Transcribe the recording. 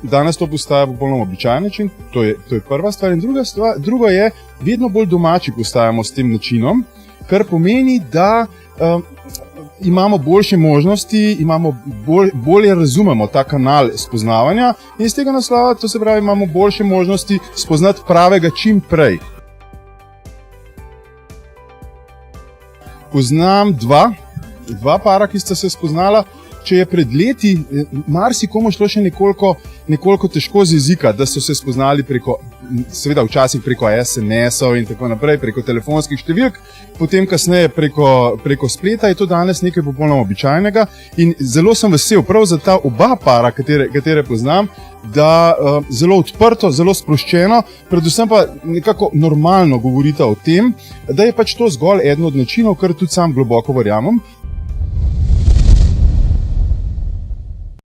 danes to postaja popolnoma običajen način, to je prva stvar. In druga je, vedno bolj domači postajamo s tem načinom, kar pomeni, da imamo boljše možnosti, bolje razumemo ta kanal spoznavanja in iz tega naslova, to se pravi, imamo boljše možnosti spoznati pravega čim prej. Poznam dva para, ki sta se spoznala. Če je pred leti marsikomu šlo še nekoliko težko z jezika, da so se spoznali seveda včasih preko SMS-ov in tako naprej, preko telefonskih številk, potem kasneje preko spleta, je to danes nekaj popolnoma običajnega in zelo sem vesel prav za ta oba para, katere poznam, da zelo odprto, zelo sproščeno, predvsem pa nekako normalno govorita o tem, da je pač to zgolj eden od načinov, kar tudi sam globoko verjamem,